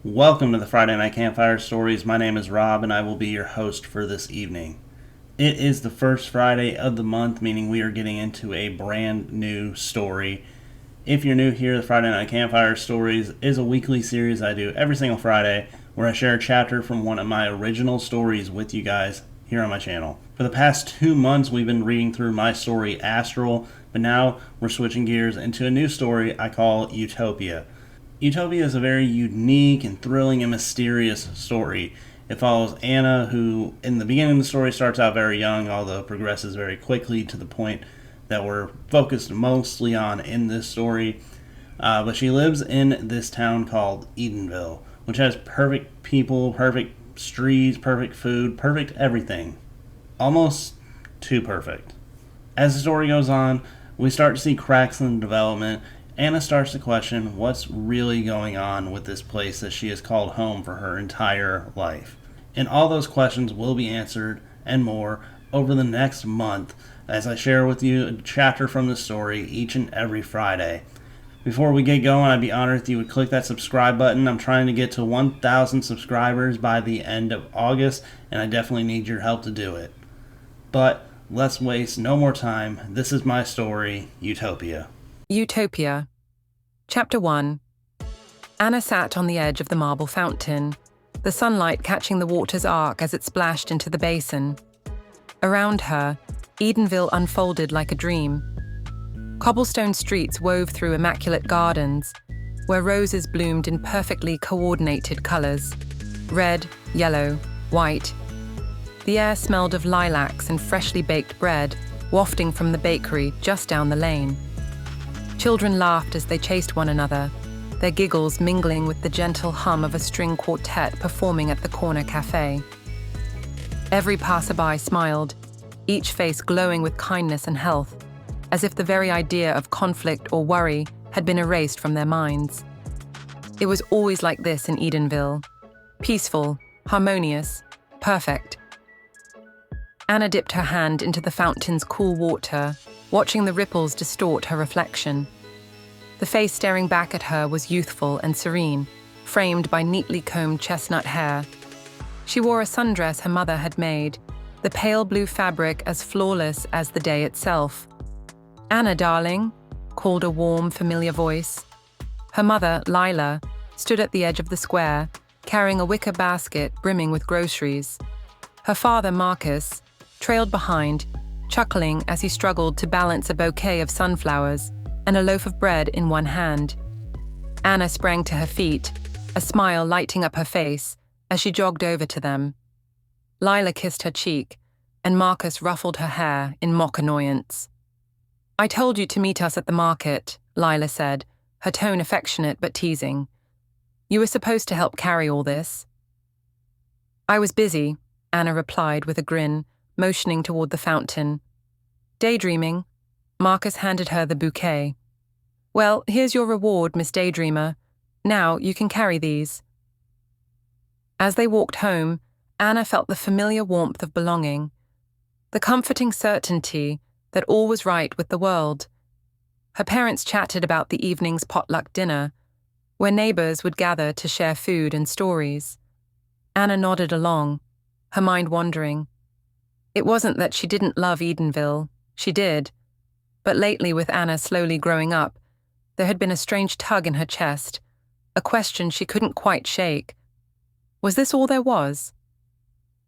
Welcome to the Friday Night Campfire Stories. My name is Rob and I will be your host for this evening. It is the first Friday of the month, meaning we are getting into a brand new story. If you're new here, the Friday Night Campfire Stories is a weekly series I do every single Friday where I share a chapter from one of my original stories with you guys here on my channel. For the past 2 months, we've been reading through my story Astral, but now we're switching gears into a new story I call Utopia. Utopia is a very unique and thrilling and mysterious story. It follows Anna, who in the beginning of the story starts out very young, although progresses very quickly to the point that we're focused mostly on in this story. But she lives in this town called Edenville, which has perfect people, perfect streets, perfect food, perfect everything. Almost too perfect. As the story goes on, we start to see cracks in the development. Anna starts to question what's really going on with this place that she has called home for her entire life. And all those questions will be answered and more over the next month as I share with you a chapter from the story each and every Friday. Before we get going, I'd be honored if you would click that subscribe button. I'm trying to get to 1,000 subscribers by the end of August, and I definitely need your help to do it. But let's waste no more time. This is my story, Utopia. Utopia. Chapter 1. Anna sat on the edge of the marble fountain, the sunlight catching the water's arc as it splashed into the basin. Around her, Edenville unfolded like a dream. Cobblestone streets wove through immaculate gardens, where roses bloomed in perfectly coordinated colors: red, yellow, white. The air smelled of lilacs and freshly baked bread, wafting from the bakery just down the lane. Children laughed as they chased one another, their giggles mingling with the gentle hum of a string quartet performing at the corner cafe. Every passerby smiled, each face glowing with kindness and health, as if the very idea of conflict or worry had been erased from their minds. It was always like this in Edenville: peaceful, harmonious, perfect. Anna dipped her hand into the fountain's cool water, watching the ripples distort her reflection. The face staring back at her was youthful and serene, framed by neatly combed chestnut hair. She wore a sundress her mother had made, the pale blue fabric as flawless as the day itself. "Anna, darling," called a warm, familiar voice. Her mother, Lila, stood at the edge of the square, carrying a wicker basket brimming with groceries. Her father, Marcus, trailed behind, chuckling as he struggled to balance a bouquet of sunflowers and a loaf of bread in one hand. Anna sprang to her feet, a smile lighting up her face as she jogged over to them. Lila kissed her cheek, and Marcus ruffled her hair in mock annoyance. "I told you to meet us at the market," Lila said, her tone affectionate but teasing. "You were supposed to help carry all this." "I was busy," Anna replied with a grin, motioning toward the fountain. "Daydreaming." Marcus handed her the bouquet. "Well, here's your reward, Miss Daydreamer. Now you can carry these." As they walked home, Anna felt the familiar warmth of belonging, the comforting certainty that all was right with the world. Her parents chatted about the evening's potluck dinner, where neighbors would gather to share food and stories. Anna nodded along, her mind wandering. It wasn't that she didn't love Edenville, she did. But lately, with Anna slowly growing up, there had been a strange tug in her chest, a question she couldn't quite shake. Was this all there was?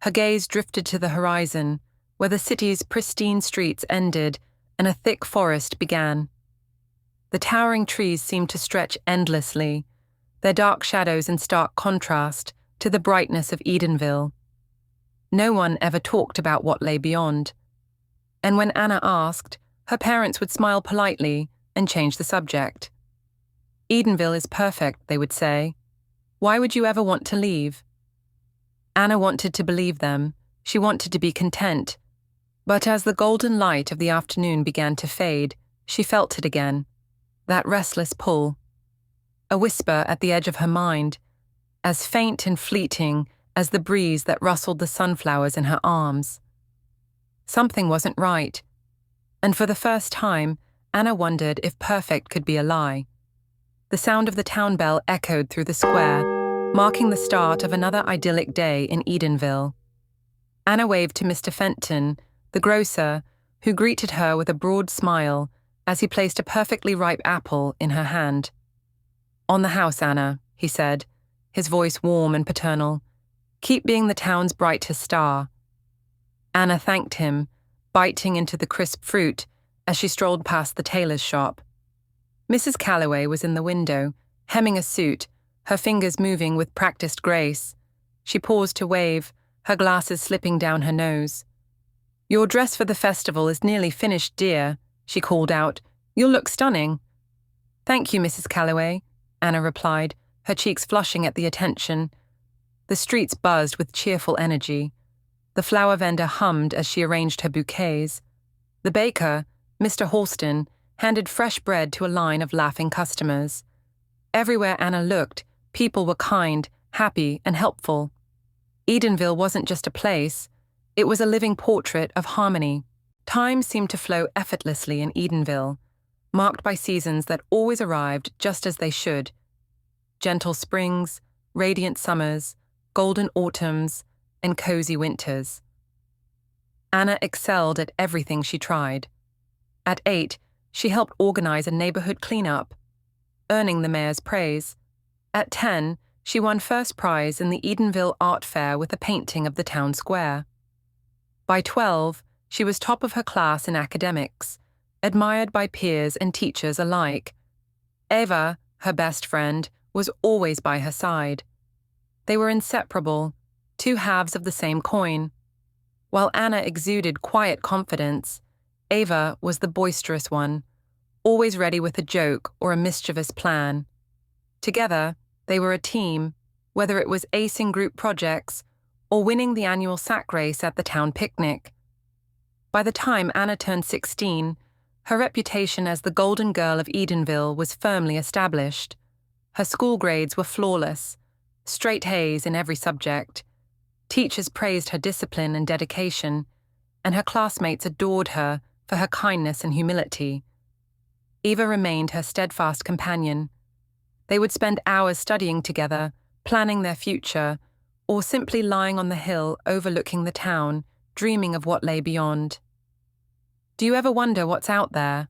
Her gaze drifted to the horizon, where the city's pristine streets ended and a thick forest began. The towering trees seemed to stretch endlessly, their dark shadows in stark contrast to the brightness of Edenville. No one ever talked about what lay beyond. And when Anna asked, her parents would smile politely and change the subject. "Edenville is perfect," they would say. "Why would you ever want to leave?" Anna wanted to believe them. She wanted to be content. But as the golden light of the afternoon began to fade, she felt it again, that restless pull. A whisper at the edge of her mind, as faint and fleeting as the breeze that rustled the sunflowers in her arms. Something wasn't right, and for the first time, Anna wondered if perfect could be a lie. The sound of the town bell echoed through the square, marking the start of another idyllic day in Edenville. Anna waved to Mr. Fenton, the grocer, who greeted her with a broad smile as he placed a perfectly ripe apple in her hand. "On the house, Anna," he said, his voice warm and paternal. "Keep being the town's brightest star." Anna thanked him, biting into the crisp fruit as she strolled past the tailor's shop. Mrs. Calloway was in the window, hemming a suit, her fingers moving with practiced grace. She paused to wave, her glasses slipping down her nose. "Your dress for the festival is nearly finished, dear," she called out. "You'll look stunning." "Thank you, Mrs. Calloway," Anna replied, her cheeks flushing at the attention. The streets buzzed with cheerful energy. The flower vendor hummed as she arranged her bouquets. The baker, Mr. Halston, handed fresh bread to a line of laughing customers. Everywhere Anna looked, people were kind, happy, and helpful. Edenville wasn't just a place, it was a living portrait of harmony. Time seemed to flow effortlessly in Edenville, marked by seasons that always arrived just as they should. Gentle springs, radiant summers, golden autumns, and cozy winters. Anna excelled at everything she tried. At 8, she helped organize a neighborhood cleanup, earning the mayor's praise. At 10, she won first prize in the Edenville Art Fair with a painting of the town square. By 12, she was top of her class in academics, admired by peers and teachers alike. Eva, her best friend, was always by her side. They were inseparable, two halves of the same coin. While Anna exuded quiet confidence, Eva was the boisterous one, always ready with a joke or a mischievous plan. Together, they were a team, whether it was acing group projects or winning the annual sack race at the town picnic. By the time Anna turned 16, her reputation as the golden girl of Edenville was firmly established. Her school grades were flawless, straight A's in every subject. Teachers praised her discipline and dedication, and her classmates adored her for her kindness and humility. Eva remained her steadfast companion. They would spend hours studying together, planning their future, or simply lying on the hill overlooking the town, dreaming of what lay beyond. "Do you ever wonder what's out there?"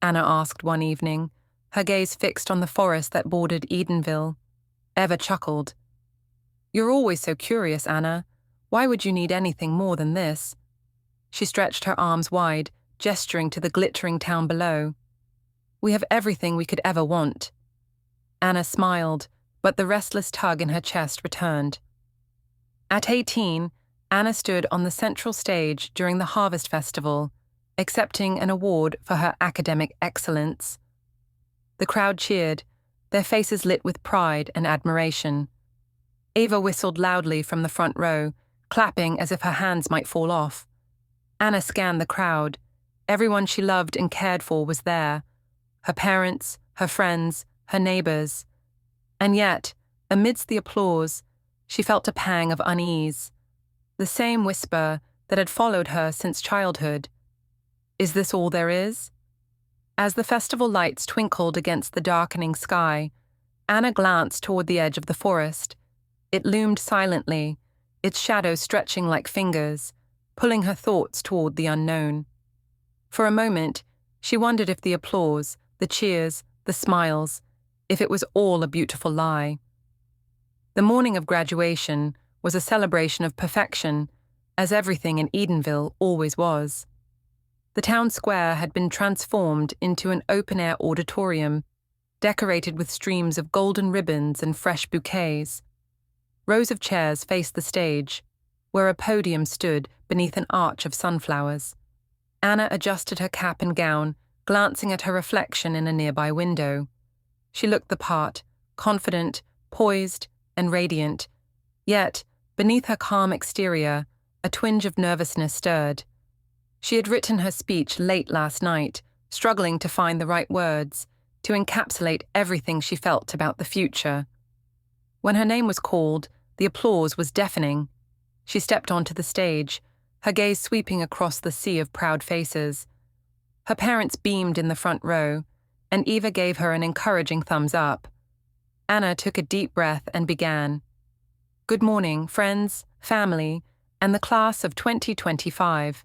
Anna asked one evening, her gaze fixed on the forest that bordered Edenville. Eva chuckled. "You're always so curious, Anna. Why would you need anything more than this?" She stretched her arms wide, gesturing to the glittering town below. "We have everything we could ever want." Anna smiled, but the restless tug in her chest returned. At 18, Anna stood on the central stage during the Harvest Festival, accepting an award for her academic excellence. The crowd cheered, their faces lit with pride and admiration. Eva whistled loudly from the front row, clapping as if her hands might fall off. Anna scanned the crowd. Everyone she loved and cared for was there. Her parents, her friends, her neighbors. And yet, amidst the applause, she felt a pang of unease. The same whisper that had followed her since childhood. Is this all there is? As the festival lights twinkled against the darkening sky, Anna glanced toward the edge of the forest. It loomed silently, its shadow stretching like fingers, pulling her thoughts toward the unknown. For a moment, she wondered if the applause, the cheers, the smiles, if it was all a beautiful lie. The morning of graduation was a celebration of perfection, as everything in Edenville always was. The town square had been transformed into an open-air auditorium, decorated with streams of golden ribbons and fresh bouquets. Rows of chairs faced the stage, where a podium stood beneath an arch of sunflowers. Anna adjusted her cap and gown, glancing at her reflection in a nearby window. She looked the part, confident, poised, and radiant. Yet, beneath her calm exterior, a twinge of nervousness stirred. She had written her speech late last night, struggling to find the right words, to encapsulate everything she felt about the future. When her name was called, the applause was deafening. She stepped onto the stage, her gaze sweeping across the sea of proud faces. Her parents beamed in the front row, and Eva gave her an encouraging thumbs up. Anna took a deep breath and began. Good morning, friends, family, and the class of 2025.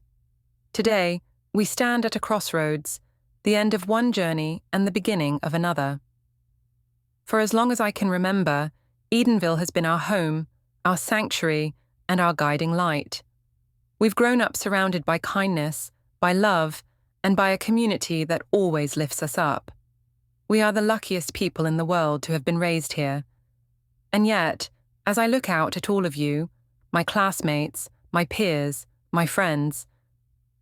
Today, we stand at a crossroads, the end of one journey and the beginning of another. For as long as I can remember, Edenville has been our home, our sanctuary, and our guiding light. We've grown up surrounded by kindness, by love, and by a community that always lifts us up. We are the luckiest people in the world to have been raised here. And yet, as I look out at all of you, my classmates, my peers, my friends,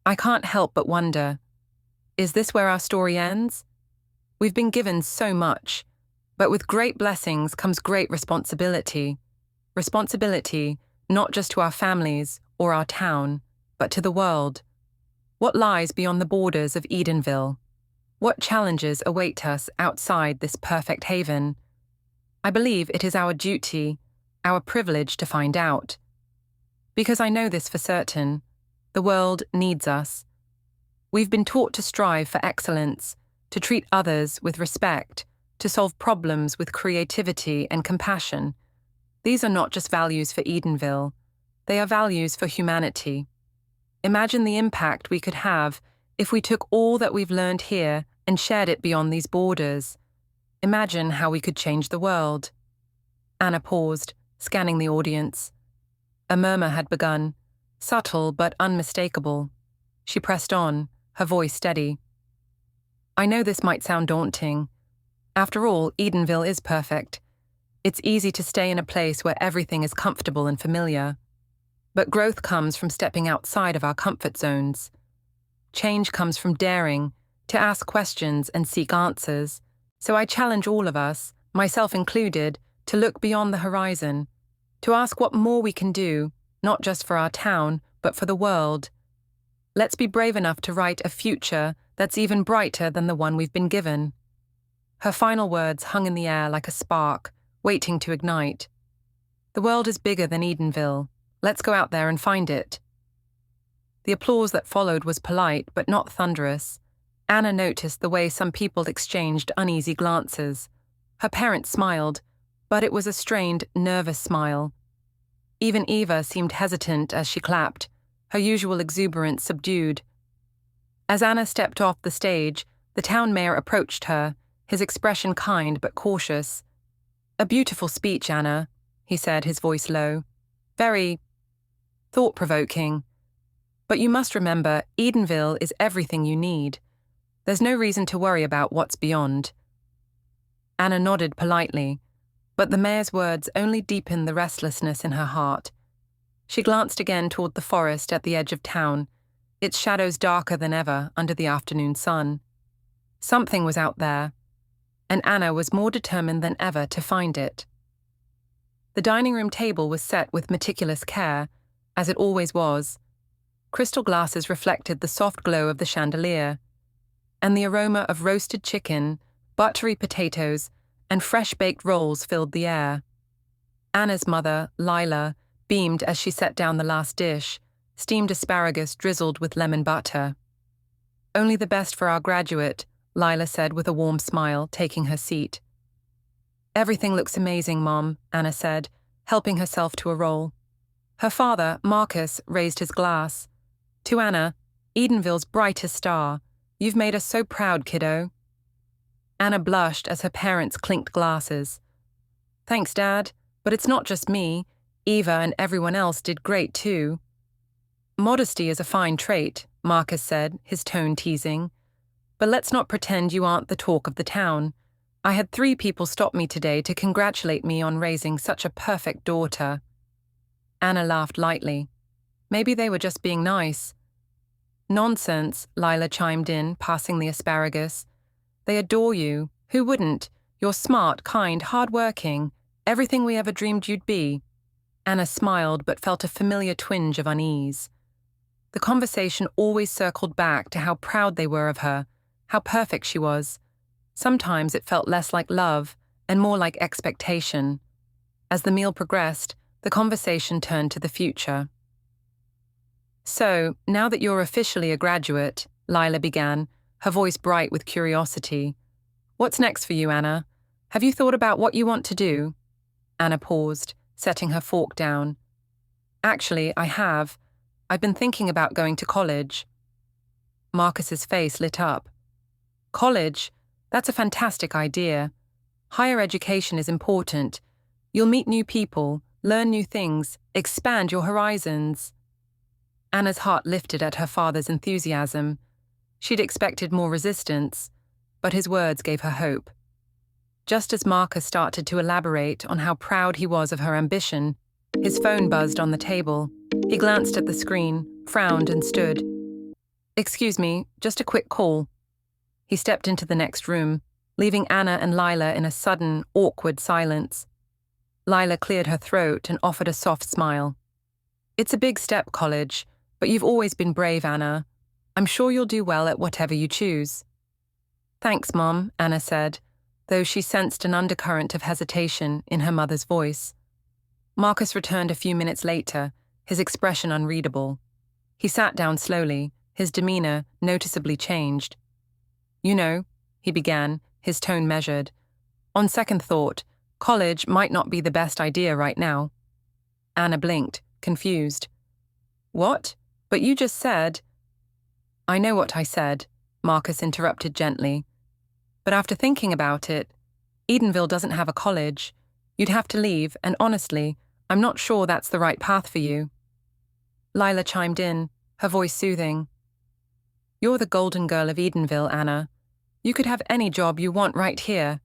I can't help but wonder, is this where our story ends? We've been given so much, but with great blessings comes great responsibility. Responsibility not just to our families or our town, but to the world. What lies beyond the borders of Edenville? What challenges await us outside this perfect haven? I believe it is our duty, our privilege to find out. Because I know this for certain, the world needs us. We've been taught to strive for excellence, to treat others with respect, to solve problems with creativity and compassion. These are not just values for Edenville, they are values for humanity. Imagine the impact we could have if we took all that we've learned here and shared it beyond these borders. Imagine how we could change the world. Anna paused, scanning the audience. A murmur had begun, subtle but unmistakable. She pressed on, her voice steady. I know this might sound daunting. After all, Edenville is perfect. It's easy to stay in a place where everything is comfortable and familiar. But growth comes from stepping outside of our comfort zones. Change comes from daring to ask questions and seek answers. So I challenge all of us, myself included, to look beyond the horizon, to ask what more we can do, not just for our town, but for the world. Let's be brave enough to write a future that's even brighter than the one we've been given. Her final words hung in the air like a spark, waiting to ignite. The world is bigger than Edenville. Let's go out there and find it. The applause that followed was polite, but not thunderous. Anna noticed the way some people exchanged uneasy glances. Her parents smiled, but it was a strained, nervous smile. Even Eva seemed hesitant as she clapped, her usual exuberance subdued. As Anna stepped off the stage, the town mayor approached her, his expression kind but cautious. A beautiful speech, Anna, he said, his voice low. Very thought-provoking. But you must remember, Edenville is everything you need. There's no reason to worry about what's beyond. Anna nodded politely, but the mayor's words only deepened the restlessness in her heart. She glanced again toward the forest at the edge of town, its shadows darker than ever under the afternoon sun. Something was out there, and Anna was more determined than ever to find it. The dining room table was set with meticulous care, as it always was. Crystal glasses reflected the soft glow of the chandelier, and the aroma of roasted chicken, buttery potatoes, and fresh-baked rolls filled the air. Anna's mother, Lila, beamed as she set down the last dish, steamed asparagus drizzled with lemon butter. Only the best for our graduate, Lila said with a warm smile, taking her seat. Everything looks amazing, Mom, Anna said, helping herself to a roll. Her father, Marcus, raised his glass. To Anna, Edenville's brightest star. You've made us so proud, kiddo. Anna blushed as her parents clinked glasses. Thanks, Dad, but it's not just me. Eva and everyone else did great too. Modesty is a fine trait, Marcus said, his tone teasing. But let's not pretend you aren't the talk of the town. I had 3 people stop me today to congratulate me on raising such a perfect daughter. Anna laughed lightly. Maybe they were just being nice. Nonsense, Lila chimed in, passing the asparagus. They adore you. Who wouldn't? You're smart, kind, hard-working. Everything we ever dreamed you'd be. Anna smiled but felt a familiar twinge of unease. The conversation always circled back to how proud they were of her, how perfect she was. Sometimes it felt less like love and more like expectation. As the meal progressed, the conversation turned to the future. So, now that you're officially a graduate, Lila began, her voice bright with curiosity. What's next for you, Anna? Have you thought about what you want to do? Anna paused, setting her fork down. Actually, I have. I've been thinking about going to college. Marcus's face lit up. College? That's a fantastic idea. Higher education is important. You'll meet new people, learn new things, expand your horizons. Anna's heart lifted at her father's enthusiasm. She'd expected more resistance, but his words gave her hope. Just as Marcus started to elaborate on how proud he was of her ambition, his phone buzzed on the table. He glanced at the screen, frowned and stood. Excuse me, just a quick call. He stepped into the next room, leaving Anna and Lila in a sudden, awkward silence. Lila cleared her throat and offered a soft smile. It's a big step, college, but you've always been brave, Anna. I'm sure you'll do well at whatever you choose. Thanks, Mom, Anna said, though she sensed an undercurrent of hesitation in her mother's voice. Marcus returned a few minutes later, his expression unreadable. He sat down slowly, his demeanor noticeably changed. You know, he began, his tone measured. On second thought, college might not be the best idea right now. Anna blinked, confused. What? But you just said... I know what I said, Marcus interrupted gently. But after thinking about it, Edenville doesn't have a college. You'd have to leave, and honestly, I'm not sure that's the right path for you. Lila chimed in, her voice soothing. You're the golden girl of Edenville, Anna. You could have any job you want right here.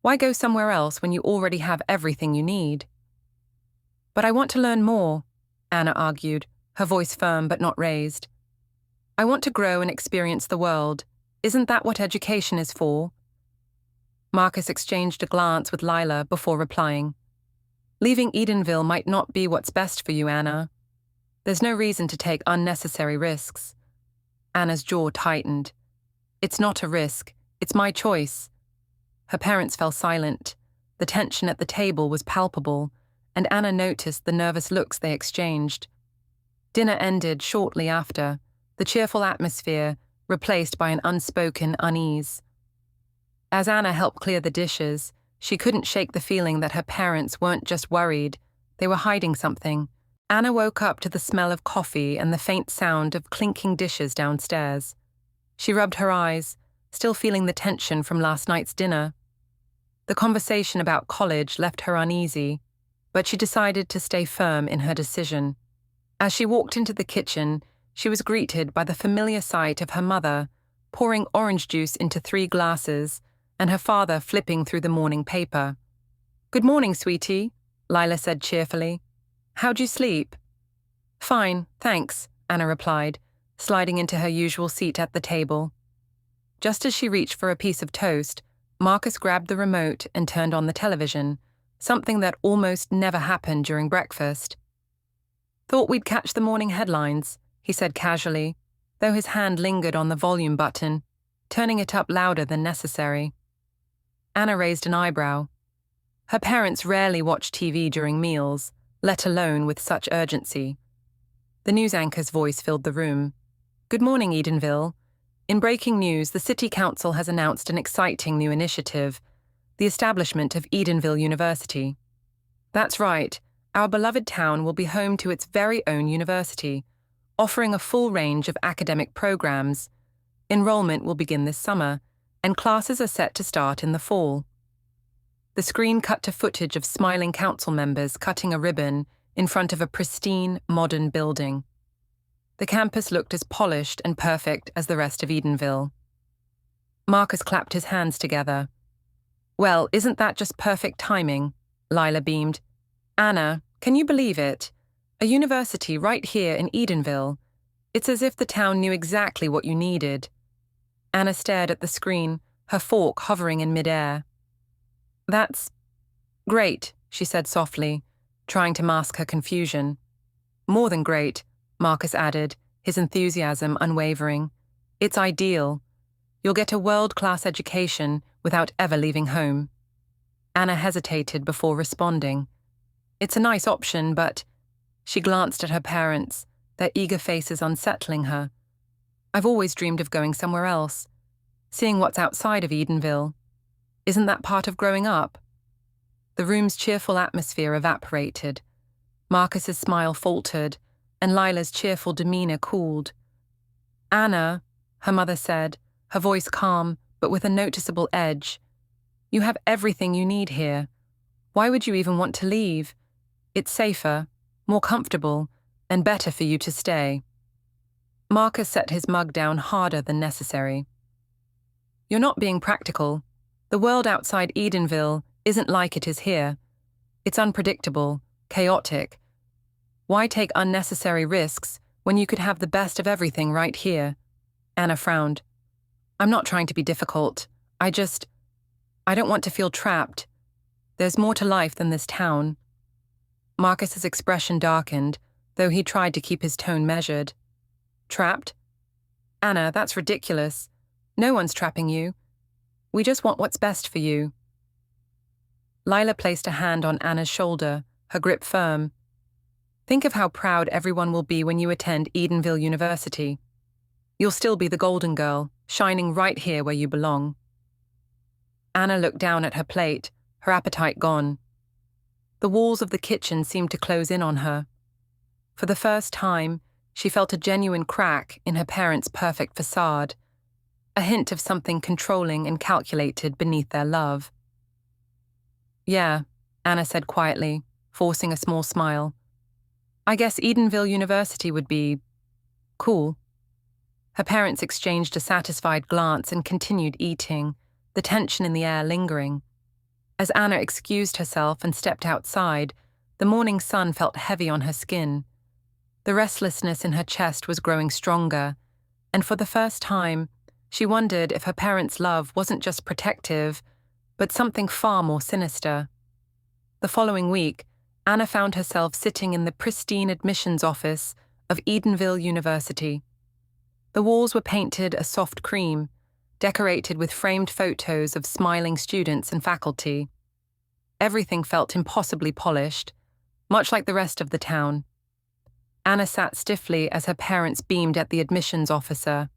Why go somewhere else when you already have everything you need? But I want to learn more, Anna argued, her voice firm but not raised. I want to grow and experience the world. Isn't that what education is for? Marcus exchanged a glance with Lila before replying. Leaving Edenville might not be what's best for you, Anna. There's no reason to take unnecessary risks. Anna's jaw tightened. It's not a risk. It's my choice. Her parents fell silent. The tension at the table was palpable, and Anna noticed the nervous looks they exchanged. Dinner ended shortly after, the cheerful atmosphere replaced by an unspoken unease. As Anna helped clear the dishes, she couldn't shake the feeling that her parents weren't just worried, they were hiding something. Anna woke up to the smell of coffee and the faint sound of clinking dishes downstairs. She rubbed her eyes, still feeling the tension from last night's dinner. The conversation about college left her uneasy, but she decided to stay firm in her decision. As she walked into the kitchen, she was greeted by the familiar sight of her mother, pouring orange juice into 3 glasses, and her father flipping through the morning paper. Good morning, sweetie, Lila said cheerfully. How'd you sleep? Fine, thanks, Anna replied, sliding into her usual seat at the table. Just as she reached for a piece of toast, Marcus grabbed the remote and turned on the television, something that almost never happened during breakfast. Thought we'd catch the morning headlines, he said casually, though his hand lingered on the volume button, turning it up louder than necessary. Anna raised an eyebrow. Her parents rarely watched TV during meals, let alone with such urgency. The news anchor's voice filled the room. Good morning, Edenville. In breaking news, the City Council has announced an exciting new initiative, the establishment of Edenville University. That's right, our beloved town will be home to its very own university, offering a full range of academic programs. Enrollment will begin this summer, and classes are set to start in the fall. The screen cut to footage of smiling council members cutting a ribbon in front of a pristine, modern building. The campus looked as polished and perfect as the rest of Edenville. Marcus clapped his hands together. Well, isn't that just perfect timing? Lila beamed. Anna, can you believe it? A university right here in Edenville. It's as if the town knew exactly what you needed. Anna stared at the screen, her fork hovering in midair. That's great, she said softly, trying to mask her confusion. More than great, Marcus added, his enthusiasm unwavering. It's ideal. You'll get a world-class education without ever leaving home. Anna hesitated before responding. It's a nice option, but... She glanced at her parents, their eager faces unsettling her. I've always dreamed of going somewhere else, seeing what's outside of Edenville. Isn't that part of growing up? The room's cheerful atmosphere evaporated. Marcus's smile faltered, and Lila's cheerful demeanor cooled. Anna, her mother said, her voice calm, but with a noticeable edge. You have everything you need here. Why would you even want to leave? It's safer, more comfortable, and better for you to stay. Marcus set his mug down harder than necessary. You're not being practical. The world outside Edenville isn't like it is here. It's unpredictable, chaotic. Why take unnecessary risks when you could have the best of everything right here? Anna frowned. I'm not trying to be difficult. I don't want to feel trapped. There's more to life than this town. Marcus's expression darkened, though he tried to keep his tone measured. Trapped? Anna, that's ridiculous. No one's trapping you. We just want what's best for you. Lila placed a hand on Anna's shoulder, her grip firm. Think of how proud everyone will be when you attend Edenville University. You'll still be the golden girl, shining right here where you belong. Anna looked down at her plate, her appetite gone. The walls of the kitchen seemed to close in on her. For the first time, she felt a genuine crack in her parents' perfect facade, a hint of something controlling and calculated beneath their love. Yeah, Anna said quietly, forcing a small smile. I guess Edenville University would be cool. Her parents exchanged a satisfied glance and continued eating, the tension in the air lingering. As Anna excused herself and stepped outside, the morning sun felt heavy on her skin. The restlessness in her chest was growing stronger, and for the first time, she wondered if her parents' love wasn't just protective, but something far more sinister. The following week, Anna found herself sitting in the pristine admissions office of Edenville University. The walls were painted a soft cream, decorated with framed photos of smiling students and faculty. Everything felt impossibly polished, much like the rest of the town. Anna sat stiffly as her parents beamed at the admissions officer.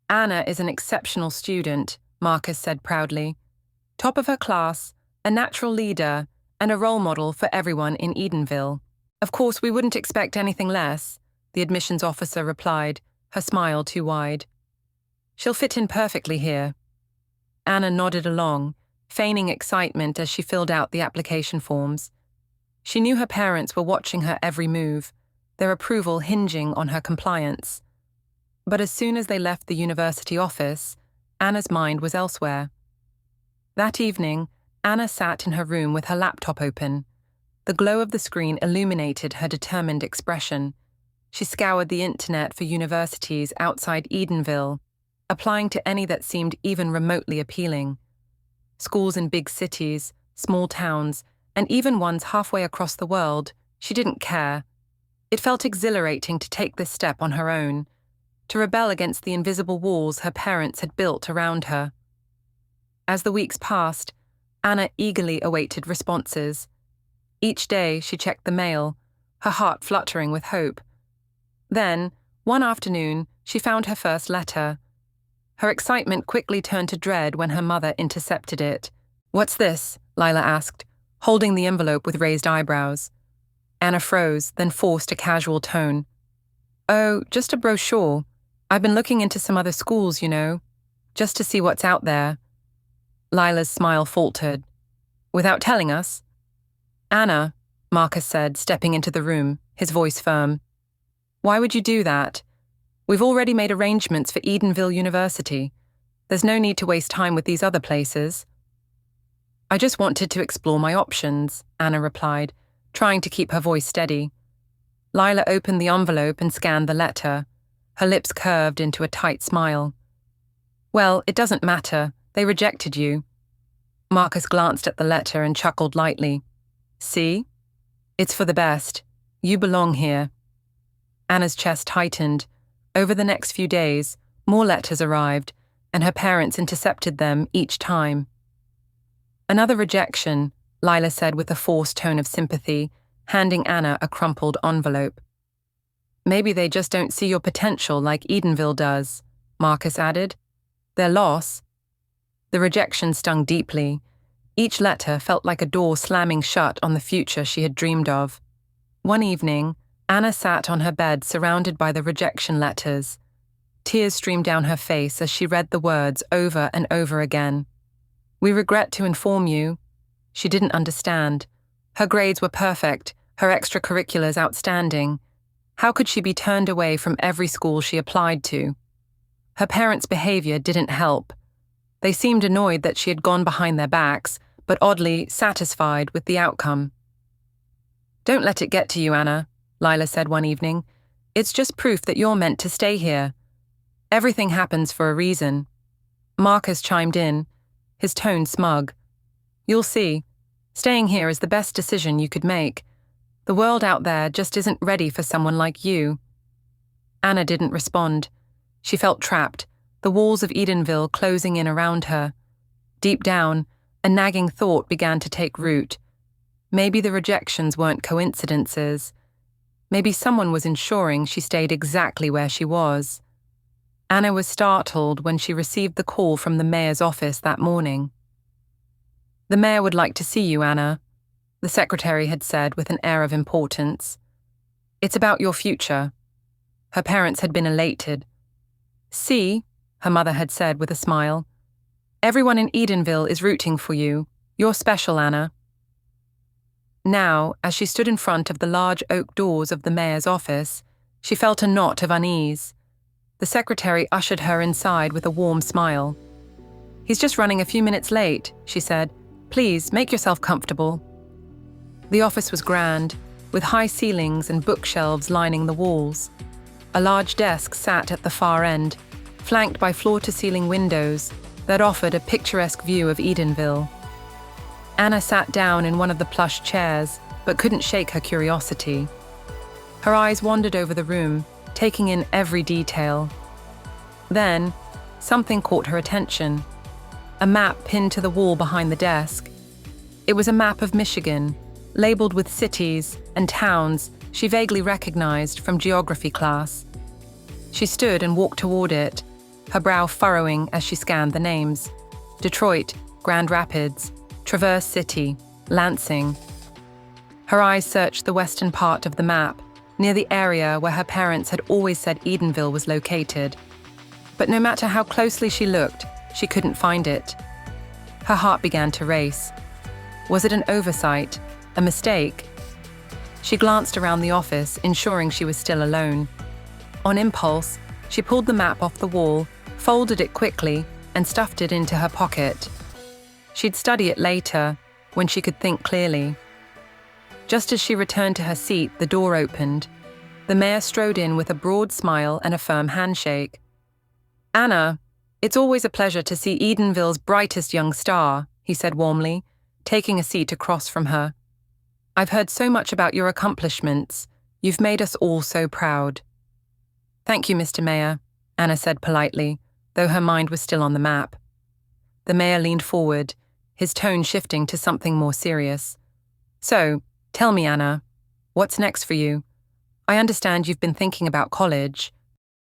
Anna is an exceptional student, Marcus said proudly. Top of her class, a natural leader, and a role model for everyone in Edenville. Of course, we wouldn't expect anything less, the admissions officer replied, her smile too wide. She'll fit in perfectly here. Anna nodded along, feigning excitement as she filled out the application forms. She knew her parents were watching her every move, their approval hinging on her compliance. But as soon as they left the university office, Anna's mind was elsewhere. That evening, Anna sat in her room with her laptop open. The glow of the screen illuminated her determined expression. She scoured the internet for universities outside Edenville, applying to any that seemed even remotely appealing. Schools in big cities, small towns, and even ones halfway across the world, she didn't care. It felt exhilarating to take this step on her own, to rebel against the invisible walls her parents had built around her. As the weeks passed, Anna eagerly awaited responses. Each day she checked the mail, her heart fluttering with hope. Then, one afternoon, she found her first letter. Her excitement quickly turned to dread when her mother intercepted it. "What's this?" Lila asked, holding the envelope with raised eyebrows. Anna froze, then forced a casual tone. "Oh, just a brochure. I've been looking into some other schools, just to see what's out there." Lila's smile faltered. "Without telling us?" "Anna," Marcus said, stepping into the room, his voice firm. "Why would you do that? We've already made arrangements for Edenville University. There's no need to waste time with these other places." "I just wanted to explore my options," Anna replied, trying to keep her voice steady. Lila opened the envelope and scanned the letter. Her lips curved into a tight smile. "Well, it doesn't matter. They rejected you." Marcus glanced at the letter and chuckled lightly. "See? It's for the best. You belong here." Anna's chest tightened. Over the next few days, more letters arrived, and her parents intercepted them each time. "Another rejection," Lila said with a forced tone of sympathy, handing Anna a crumpled envelope. "Maybe they just don't see your potential like Edenville does," Marcus added. "Their loss." The rejection stung deeply. Each letter felt like a door slamming shut on the future she had dreamed of. One evening, Anna sat on her bed surrounded by the rejection letters. Tears streamed down her face as she read the words over and over again. "We regret to inform you." She didn't understand. Her grades were perfect, her extracurriculars outstanding. How could she be turned away from every school she applied to? Her parents' behavior didn't help. They seemed annoyed that she had gone behind their backs, but oddly satisfied with the outcome. "Don't let it get to you, Anna," Lila said one evening. "It's just proof that you're meant to stay here. Everything happens for a reason." Marcus chimed in, his tone smug. "You'll see. Staying here is the best decision you could make. The world out there just isn't ready for someone like you." Anna didn't respond. She felt trapped, the walls of Edenville closing in around her. Deep down, a nagging thought began to take root. Maybe the rejections weren't coincidences. Maybe someone was ensuring she stayed exactly where she was. Anna was startled when she received the call from the mayor's office that morning. "The mayor would like to see you, Anna," the secretary had said with an air of importance. "It's about your future." Her parents had been elated. "See," her mother had said with a smile, "everyone in Edenville is rooting for you. You're special, Anna." Now, as she stood in front of the large oak doors of the mayor's office, she felt a knot of unease. The secretary ushered her inside with a warm smile. "He's just running a few minutes late," she said. "Please, make yourself comfortable." The office was grand, with high ceilings and bookshelves lining the walls. A large desk sat at the far end, flanked by floor-to-ceiling windows that offered a picturesque view of Edenville. Anna sat down in one of the plush chairs, but couldn't shake her curiosity. Her eyes wandered over the room, taking in every detail. Then, something caught her attention. A map pinned to the wall behind the desk. It was a map of Michigan, labeled with cities and towns she vaguely recognized from geography class. She stood and walked toward it, her brow furrowing as she scanned the names. Detroit, Grand Rapids, Traverse City, Lansing. Her eyes searched the western part of the map, near the area where her parents had always said Edenville was located. But no matter how closely she looked, she couldn't find it. Her heart began to race. Was it an oversight? A mistake? She glanced around the office, ensuring she was still alone. On impulse, she pulled the map off the wall, folded it quickly, and stuffed it into her pocket. She'd study it later, when she could think clearly. Just as she returned to her seat, the door opened. The mayor strode in with a broad smile and a firm handshake. "Anna, it's always a pleasure to see Edenville's brightest young star," he said warmly, taking a seat across from her. "I've heard so much about your accomplishments. You've made us all so proud." "Thank you, Mr. Mayor," Anna said politely, though her mind was still on the map. The mayor leaned forward, his tone shifting to something more serious. "So, tell me, Anna, what's next for you? I understand you've been thinking about college."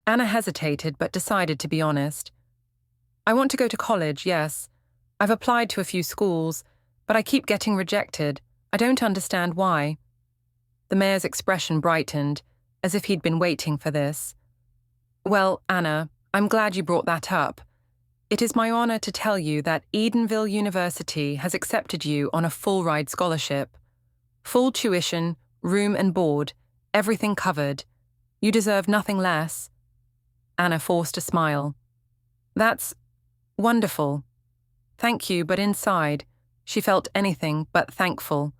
Anna hesitated but decided to be honest. "I want to go to college, yes. I've applied to a few schools, but I keep getting rejected. I don't understand why." The mayor's expression brightened, as if he'd been waiting for this. "Well, Anna, I'm glad you brought that up. It is my honor to tell you that Edenville University has accepted you on a full-ride scholarship. Full tuition, room and board, everything covered. You deserve nothing less." Anna forced a smile. "That's wonderful. Thank you," but inside, she felt anything but thankful.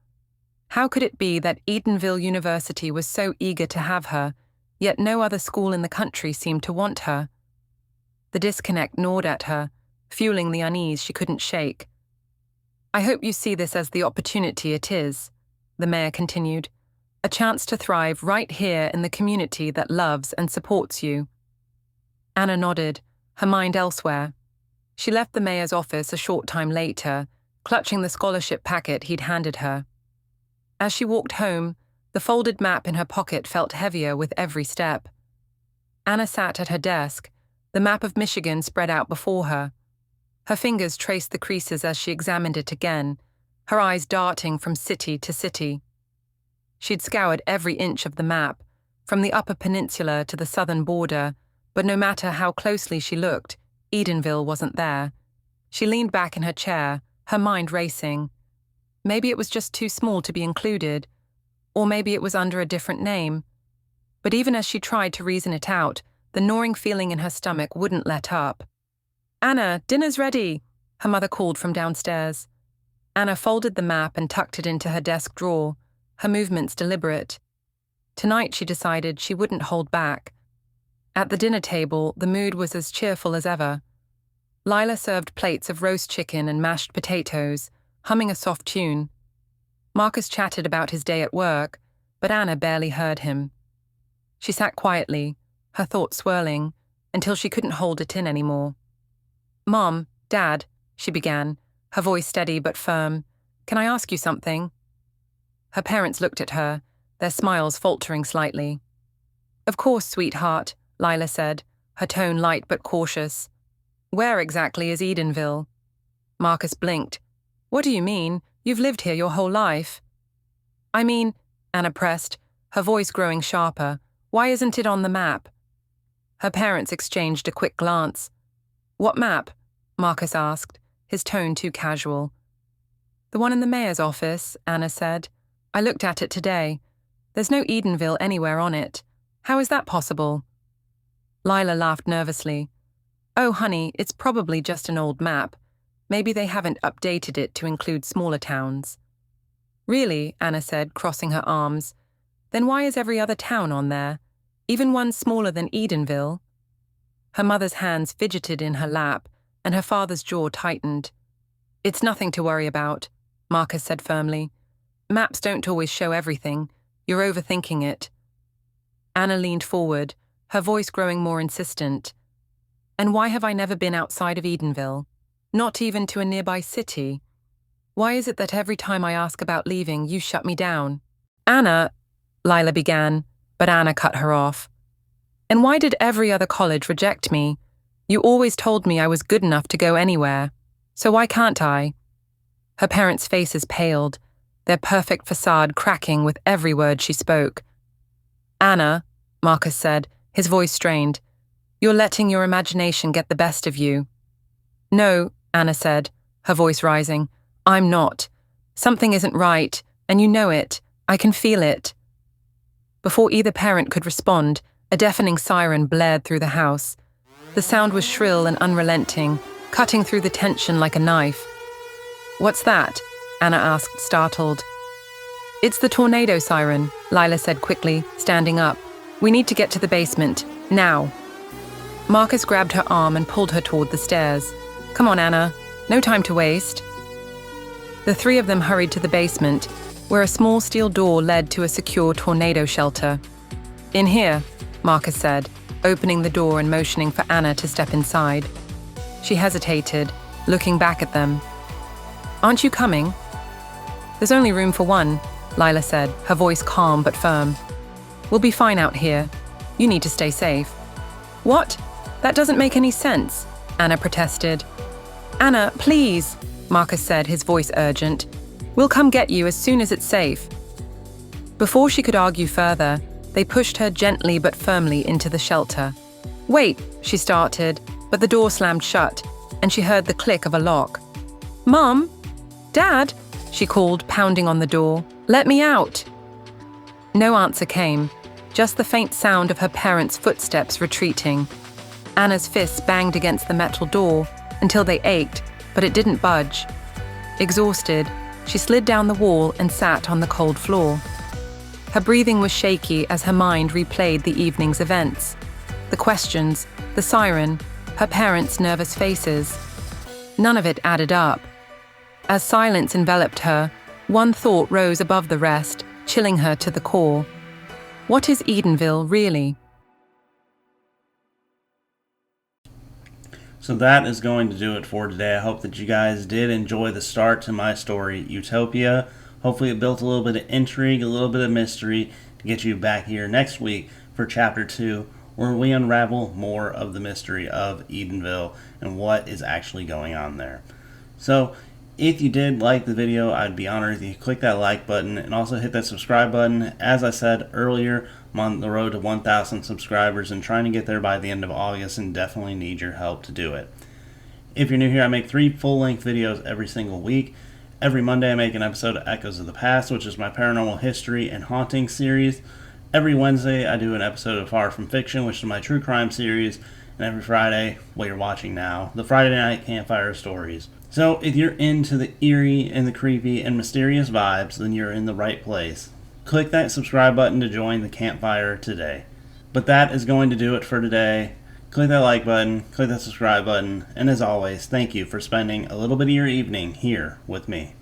How could it be that Edenville University was so eager to have her, yet no other school in the country seemed to want her? The disconnect gnawed at her, fueling the unease she couldn't shake. "I hope you see this as the opportunity it is," the mayor continued. "A chance to thrive right here in the community that loves and supports you." Anna nodded, her mind elsewhere. She left the mayor's office a short time later, clutching the scholarship packet he'd handed her. As she walked home, the folded map in her pocket felt heavier with every step. Anna sat at her desk, the map of Michigan spread out before her. Her fingers traced the creases as she examined it again, her eyes darting from city to city. She'd scoured every inch of the map, from the upper peninsula to the southern border, but no matter how closely she looked, Edenville wasn't there. She leaned back in her chair, her mind racing. Maybe it was just too small to be included, or maybe it was under a different name. But even as she tried to reason it out, the gnawing feeling in her stomach wouldn't let up. "Anna, dinner's ready," her mother called from downstairs. Anna folded the map and tucked it into her desk drawer, her movements deliberate. Tonight, she decided, she wouldn't hold back. At the dinner table, the mood was as cheerful as ever. Lila served plates of roast chicken and mashed potatoes, humming a soft tune. Marcus chatted about his day at work, but Anna barely heard him. She sat quietly, her thoughts swirling, until she couldn't hold it in anymore. "Mom, Dad," she began, her voice steady but firm, "can I ask you something?" Her parents looked at her, their smiles faltering slightly. "Of course, sweetheart," Lila said, her tone light but cautious. "Where exactly is Edenville?" Marcus blinked. "What do you mean? You've lived here your whole life." "I mean," Anna pressed, her voice growing sharper, "why isn't it on the map?" Her parents exchanged a quick glance. "What map?" Marcus asked, his tone too casual. "The one in the mayor's office," Anna said. "I looked at it today. There's no Edenville anywhere on it. How is that possible?" Lila laughed nervously. "Oh, honey, it's probably just an old map. Maybe they haven't updated it to include smaller towns." "Really?" Anna said, crossing her arms. "Then why is every other town on there? Even one smaller than Edenville?" Her mother's hands fidgeted in her lap, and her father's jaw tightened. "It's nothing to worry about," Marcus said firmly. "Maps don't always show everything. You're overthinking it." Anna leaned forward, her voice growing more insistent. "And why have I never been outside of Edenville? Not even to a nearby city? Why is it that every time I ask about leaving, you shut me down?" "Anna," Lila began, but Anna cut her off. "And why did every other college reject me? You always told me I was good enough to go anywhere. So why can't I?" Her parents' faces paled, their perfect facade cracking with every word she spoke. "Anna," Marcus said, his voice strained, "you're letting your imagination get the best of you." "No," Anna said, her voice rising, "I'm not. Something isn't right, and you know it. I can feel it." Before either parent could respond, a deafening siren blared through the house. The sound was shrill and unrelenting, cutting through the tension like a knife. "What's that?" Anna asked, startled. "It's the tornado siren," Lila said quickly, standing up. "We need to get to the basement, now." Marcus grabbed her arm and pulled her toward the stairs. "Come on, Anna. No time to waste." The three of them hurried to the basement, where a small steel door led to a secure tornado shelter. "In here," Marcus said, opening the door and motioning for Anna to step inside. She hesitated, looking back at them. "Aren't you coming?" "There's only room for one," Lila said, her voice calm but firm. "We'll be fine out here. You need to stay safe." "What? That doesn't make any sense," Anna protested. "Anna, please," Marcus said, his voice urgent. "We'll come get you as soon as it's safe." Before she could argue further, they pushed her gently but firmly into the shelter. "Wait," she started, but the door slammed shut, and she heard the click of a lock. "Mom? Dad?" she called, pounding on the door. "Let me out." No answer came, just the faint sound of her parents' footsteps retreating. Anna's fists banged against the metal door until they ached, but it didn't budge. Exhausted, she slid down the wall and sat on the cold floor. Her breathing was shaky as her mind replayed the evening's events. The questions, the siren, her parents' nervous faces. None of it added up. As silence enveloped her, one thought rose above the rest, chilling her to the core. What is Edenville, really? So that is going to do it for today. I hope that you guys did enjoy the start to my story, Utopia. Hopefully it built a little bit of intrigue, a little bit of mystery to get you back here next week for Chapter 2, where we unravel more of the mystery of Edenville and what is actually going on there. So, if you did like the video, I'd be honored if you click that like button and also hit that subscribe button. As I said earlier, I'm on the road to 1,000 subscribers and trying to get there by the end of August, and definitely need your help to do it. If you're new here, I make 3 full-length videos every single week. Every Monday I make an episode of Echoes of the Past, which is my paranormal history and haunting series. Every Wednesday I do an episode of Far From Fiction, which is my true crime series. And every Friday, what you're watching now, the Friday Night Campfire Stories. So if you're into the eerie and the creepy and mysterious vibes, then you're in the right place. Click that subscribe button to join the campfire today. But that is going to do it for today. Click that like button, click that subscribe button, and as always, thank you for spending a little bit of your evening here with me.